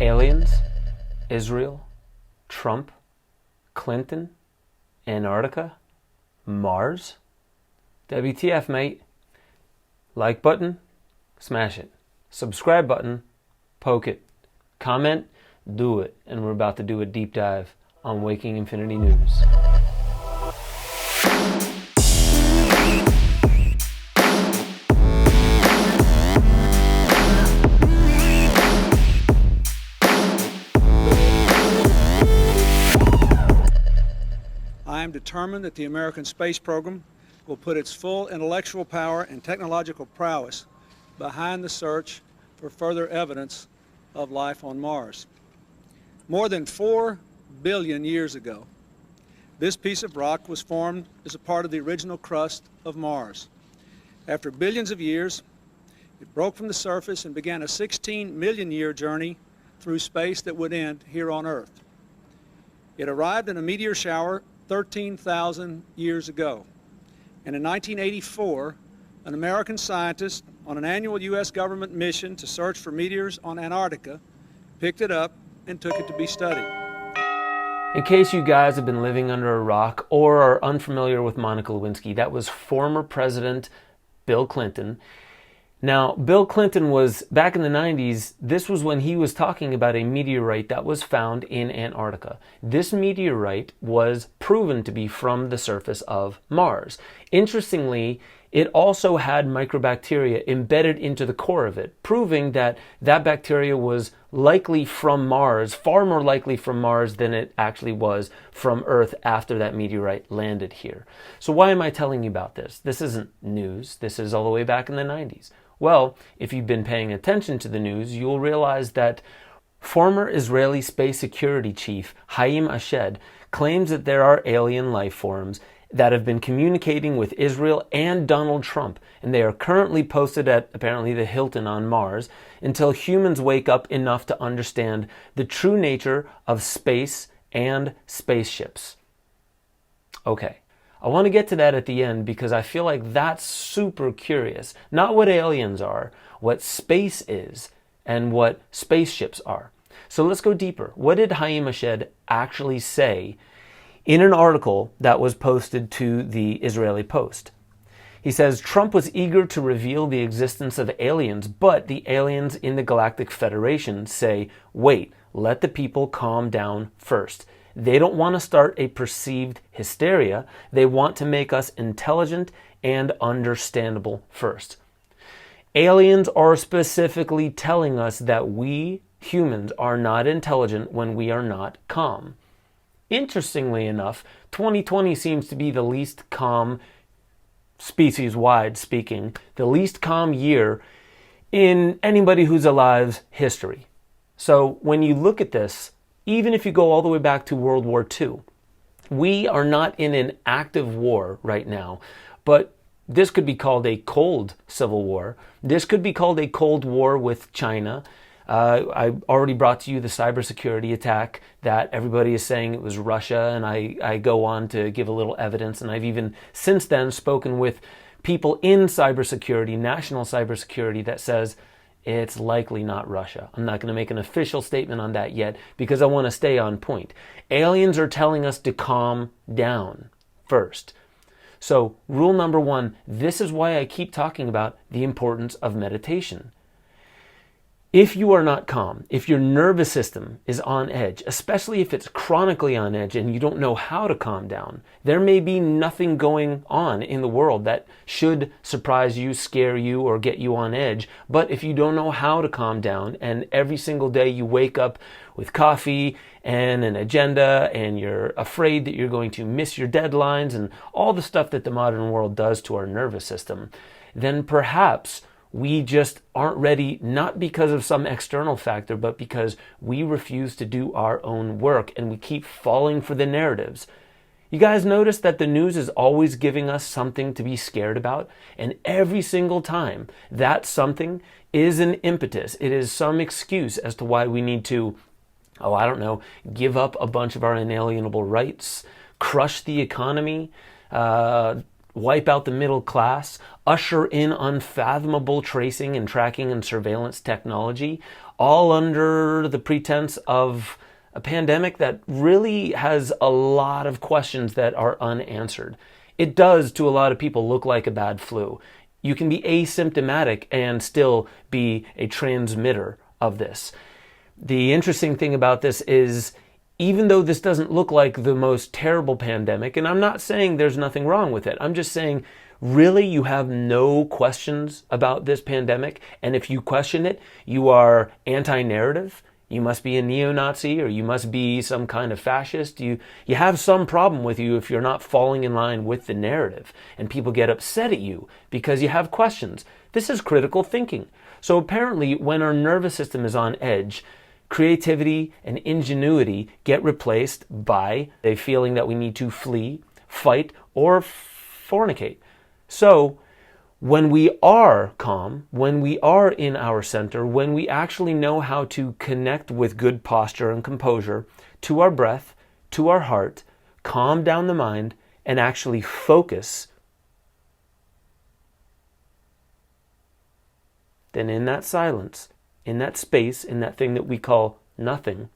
Aliens, Israel, Trump, Clinton, Antarctica, Mars? WTF, mate? Like button, smash it. Subscribe button, poke it. Comment, do it. And we're about to do a deep dive on Waking Infinity News. I am determined that the American space program will put its full intellectual power and technological prowess behind the search for further evidence of life on Mars. More than 4 billion years ago, this piece of rock was formed as a part of the original crust of Mars. After billions of years, it broke from the surface and began a 16 million year journey through space that would end here on Earth. It arrived in a meteor shower 13,000 years ago. And in 1984, an American scientist on an annual U.S. government mission to search for meteors on Antarctica picked it up and took it to be studied. In case you guys have been living under a rock or are unfamiliar with Monica Lewinsky, that was former President Bill Clinton. Now, Bill Clinton was, back in the 90s, this was when he was talking about a meteorite that was found in Antarctica. This meteorite was proven to be from the surface of Mars. Interestingly, it also had microbacteria embedded into the core of it, proving that that bacteria was likely from Mars, far more likely from Mars than it actually was from Earth after that meteorite landed here. So why am I telling you about this? This isn't news. This is all the way back in the 90s. Well, if you've been paying attention to the news, you'll realize that former Israeli space security chief Hayim Ashed claims that there are alien life forms that have been communicating with Israel and Donald Trump, and they are currently posted at apparently the Hilton on Mars until humans wake up enough to understand the true nature of space and spaceships. Okay. I want to get to that at the end because I feel like that's super curious. Not what aliens are, what space is, and what spaceships are. So let's go deeper. What did Hayim Ashed actually say in an article that was posted to the Israeli Post? He says, Trump was eager to reveal the existence of aliens, but the aliens in the Galactic Federation say, wait, let the people calm down first. They don't want to start a perceived hysteria. They want to make us intelligent and understandable first. Aliens are specifically telling us that we humans are not intelligent when we are not calm. Interestingly enough, 2020 seems to be the least calm, species-wide speaking, the least calm year in anybody who's alive's history. So when you look at this, even if you go all the way back to World War II, we are not in an active war right now, but this could be called a cold civil war. This could be called a cold war with China. I already brought to you the cybersecurity attack that everybody is saying it was Russia, and I go on to give a little evidence, and I've even since then spoken with people in cybersecurity, national cybersecurity, that says it's likely not Russia. I'm not going to make an official statement on that yet because I want to stay on point. Aliens are telling us to calm down first. So rule number one, this is why I keep talking about the importance of meditation. If you are not calm, if your nervous system is on edge, especially if it's chronically on edge and you don't know how to calm down, there may be nothing going on in the world that should surprise you, scare you, or get you on edge. But if you don't know how to calm down and every single day you wake up with coffee and an agenda and you're afraid that you're going to miss your deadlines and all the stuff that the modern world does to our nervous system, then perhaps we just aren't ready, not because of some external factor, but because we refuse to do our own work and we keep falling for the narratives. You guys notice that the news is always giving us something to be scared about? And every single time, that something is an impetus. It is some excuse as to why we need to, give up a bunch of our inalienable rights, crush the economy, wipe out the middle class, usher in unfathomable tracing and tracking and surveillance technology. all under the pretense of a pandemic that really has a lot of questions that are unanswered. It does, to a lot of people, look like a bad flu. You can be asymptomatic and still be a transmitter of this. The interesting thing about this is, even though this doesn't look like the most terrible pandemic, and I'm not saying there's nothing wrong with it, I'm just saying, really, you have no questions about this pandemic, and if you question it, you are anti-narrative. You must be a neo-Nazi, or you must be some kind of fascist. You have some problem with you if you're not falling in line with the narrative, and people get upset at you because you have questions. This is critical thinking. So apparently, when our nervous system is on edge, creativity and ingenuity get replaced by a feeling that we need to flee, fight, or fornicate. So when we are calm, when we are in our center, when we actually know how to connect with good posture and composure to our breath, to our heart, calm down the mind, and actually focus, then in that silence, in that space, in that thing that we call nothing,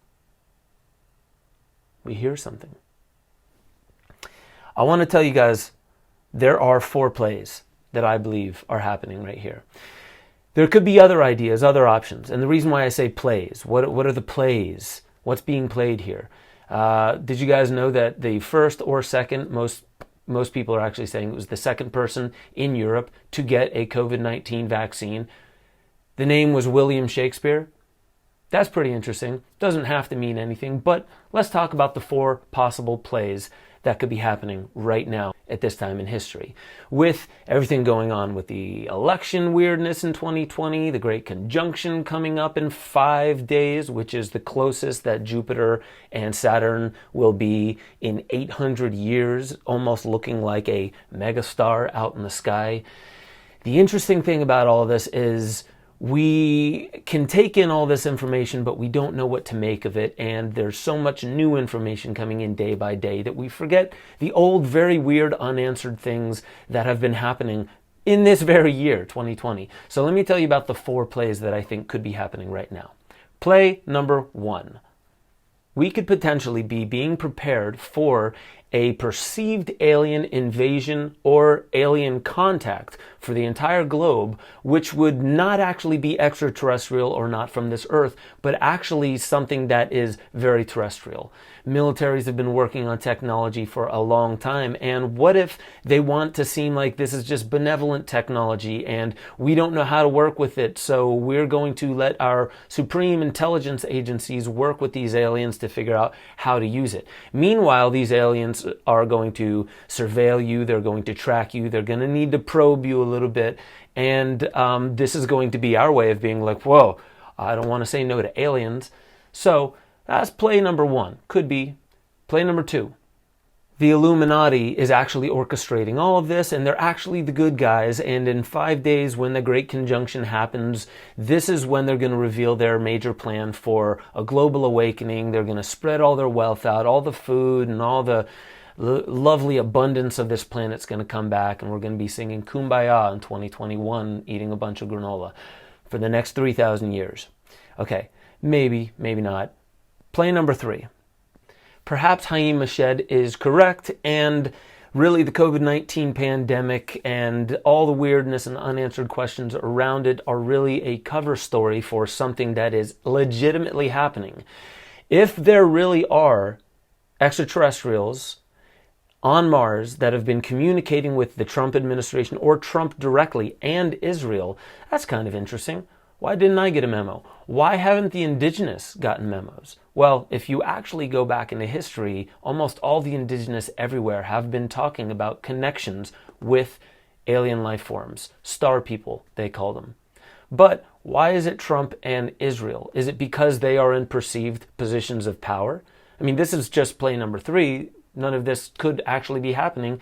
we hear something. I want to tell you guys, there are 4 plays that I believe are happening right here. There could be other ideas, other options. And the reason why I say plays, what are the plays? What's being played here? Did you guys know that the first or second, most people are actually saying it was the second person in Europe to get a COVID-19 vaccine? The name was William Shakespeare. That's pretty interesting. Doesn't have to mean anything, but let's talk about the 4 possible plays that could be happening right now at this time in history. With everything going on with the election weirdness in 2020, the Great Conjunction coming up in 5 days, which is the closest that Jupiter and Saturn will be in 800 years, almost looking like a megastar out in the sky. The interesting thing about all of this is we can take in all this information, but we don't know what to make of it. And there's so much new information coming in day by day that we forget the old, very weird, unanswered things that have been happening in this very year, 2020. So let me tell you about the 4 plays that I think could be happening right now. Play number 1. We could potentially be being prepared for a perceived alien invasion or alien contact for the entire globe, which would not actually be extraterrestrial or not from this earth, but actually something that is very terrestrial. Militaries have been working on technology for a long time, and what if they want to seem like this is just benevolent technology and we don't know how to work with it, so we're going to let our supreme intelligence agencies work with these aliens to figure out how to use it. Meanwhile, these aliens are going to surveil you, they're going to track you, they're going to need to probe you a little bit, and this is going to be our way of being like, whoa, I don't want to say no to aliens. So that's play number 1. Could be. Play number 2. The Illuminati is actually orchestrating all of this, and they're actually the good guys, and in 5 days when the Great Conjunction happens, this is when they're going to reveal their major plan for a global awakening. They're going to spread all their wealth out, all the food and all the lovely abundance of this planet's going to come back, and we're going to be singing Kumbaya in 2021, eating a bunch of granola for the next 3,000 years. Okay, maybe, maybe not. Play number 3. Perhaps Hayim Ashed is correct, and really the COVID-19 pandemic and all the weirdness and unanswered questions around it are really a cover story for something that is legitimately happening. If there really are extraterrestrials on Mars that have been communicating with the Trump administration or Trump directly and Israel, that's kind of interesting. Why didn't I get a memo? Why haven't the indigenous gotten memos? Well, if you actually go back into history, almost all the indigenous everywhere have been talking about connections with alien life forms, star people, they call them. But why is it Trump and Israel? Is it because they are in perceived positions of power? I mean, this is just play number 3. None of this could actually be happening.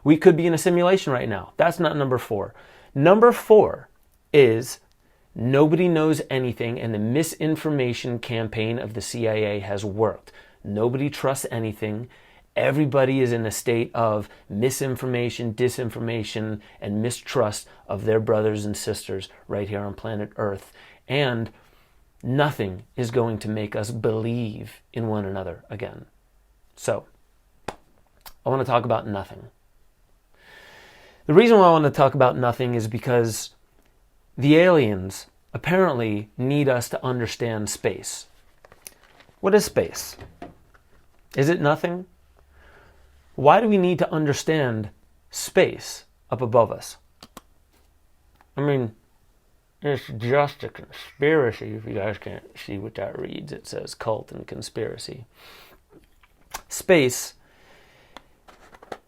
We could be in a simulation right now. That's not number 4. Number 4 is nobody knows anything, and the misinformation campaign of the CIA has worked. Nobody trusts anything. Everybody is in a state of misinformation, disinformation, and mistrust of their brothers and sisters right here on planet Earth. And nothing is going to make us believe in one another again. So, I want to talk about nothing. The reason why I want to talk about nothing is because the aliens apparently need us to understand space. What is space? Is it nothing? Why do we need to understand space up above us? I mean, it's just a conspiracy. If you guys can't see what that reads, it says cult and conspiracy. Space,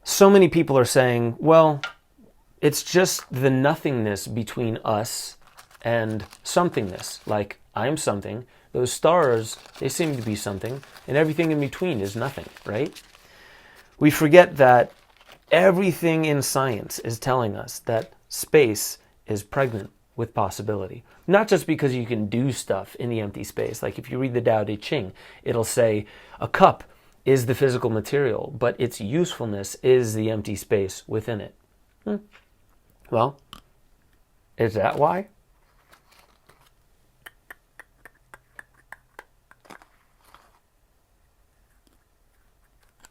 so many people are saying, well, it's just the nothingness between us and somethingness. Like, I'm something. Those stars, they seem to be something. And everything in between is nothing, right? We forget that everything in science is telling us that space is pregnant with possibility. Not just because you can do stuff in the empty space. Like if you read the Tao Te Ching, it'll say a cup is the physical material, but its usefulness is the empty space within it. Well, is that why?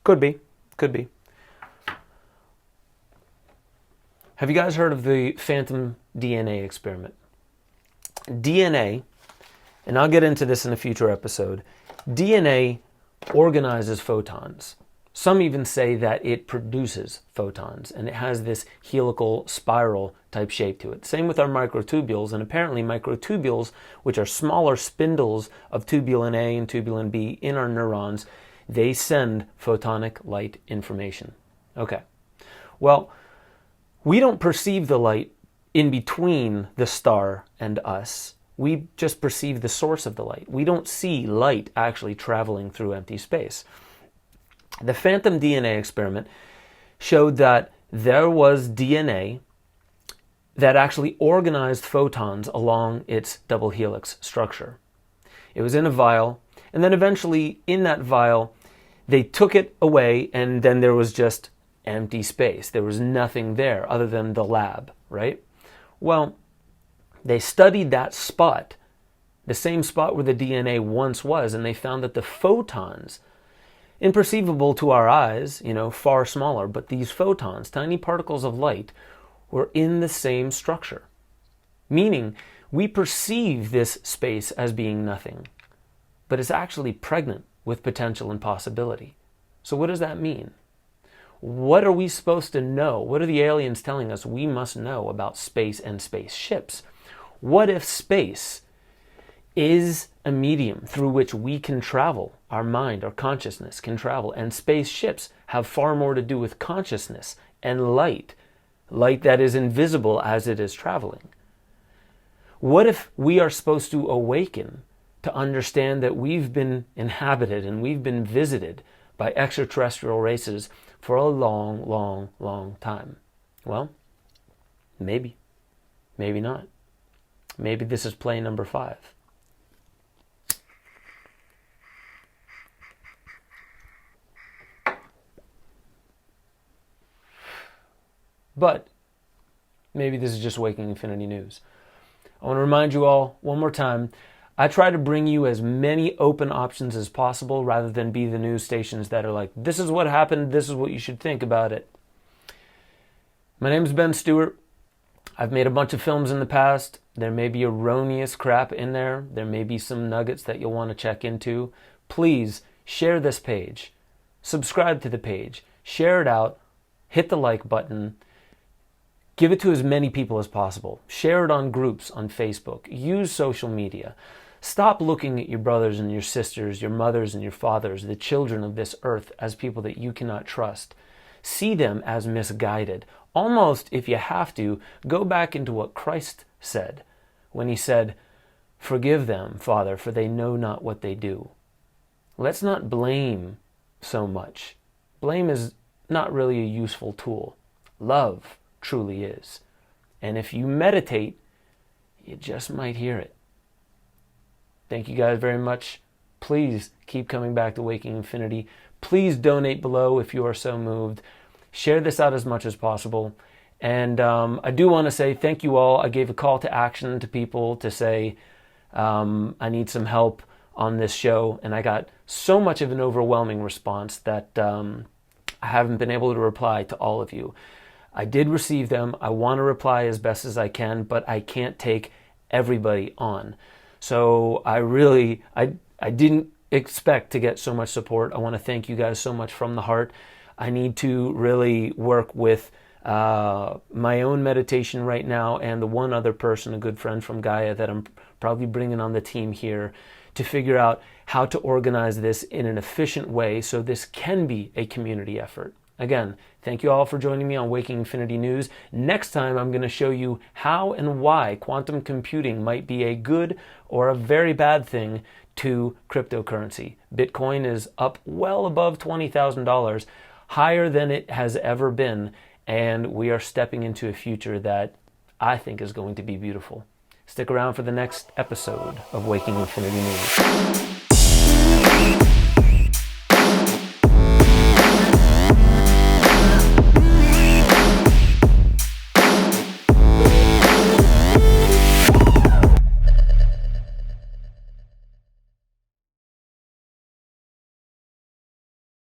Could be. Could be. Have you guys heard of the phantom DNA experiment? DNA, and I'll get into this in a future episode, DNA organizes photons. Some even say that it produces photons, and it has this helical spiral type shape to it. Same with our microtubules, and apparently microtubules, which are smaller spindles of tubulin A and tubulin B in our neurons, they send photonic light information. Okay. Well, we don't perceive the light in between the star and us. We just perceive the source of the light. We don't see light actually traveling through empty space. The phantom DNA experiment showed that there was DNA that actually organized photons along its double helix structure. It was in a vial, and then eventually in that vial, they took it away, and then there was just empty space. There was nothing there other than the lab, right? Well, they studied that spot, the same spot where the DNA once was, and they found that the photons, imperceivable to our eyes, far smaller, but these photons, tiny particles of light, were in the same structure. Meaning, we perceive this space as being nothing, but it's actually pregnant with potential and possibility. So what does that mean? What are we supposed to know? What are the aliens telling us we must know about space and spaceships? What if space is a medium through which we can travel, our mind, our consciousness can travel, and spaceships have far more to do with consciousness and light that is invisible as it is traveling? What if we are supposed to awaken to understand that we've been inhabited and we've been visited by extraterrestrial races for a long, long, long time? Well, maybe. Maybe not. Maybe this is play number 5. But maybe this is just Waking Infinity News. I want to remind you all one more time, I try to bring you as many open options as possible rather than be the news stations that are like, this is what happened, this is what you should think about it. My name is Ben Stewart. I've made a bunch of films in the past. There may be erroneous crap in there. There may be some nuggets that you'll want to check into. Please share this page. Subscribe to the page. Share it out. Hit the like button. Give it to as many people as possible. Share it on groups on Facebook. Use social media. Stop looking at your brothers and your sisters, your mothers and your fathers, the children of this earth, as people that you cannot trust. See them as misguided. Almost, if you have to, go back into what Christ said when he said, "Forgive them, Father, for they know not what they do." Let's not blame so much. Blame is not really a useful tool. Love truly is. And if you meditate, you just might hear it. Thank you guys very much. Please keep coming back to Waking Infinity. Please donate below if you are so moved. Share this out as much as possible. And I do want to say thank you all. I gave a call to action to people to say, I need some help on this show. And I got so much of an overwhelming response that I haven't been able to reply to all of you. I did receive them. I want to reply as best as I can, but I can't take everybody on. So I didn't expect to get so much support. I want to thank you guys so much from the heart. I need to really work with my own meditation right now and the one other person, a good friend from Gaia, that I'm probably bringing on the team here to figure out how to organize this in an efficient way so this can be a community effort. Again, thank you all for joining me on Waking Infinity News. Next time, I'm going to show you how and why quantum computing might be a good or a very bad thing to cryptocurrency. Bitcoin is up well above $20,000, higher than it has ever been, and we are stepping into a future that I think is going to be beautiful. Stick around for the next episode of Waking Infinity News.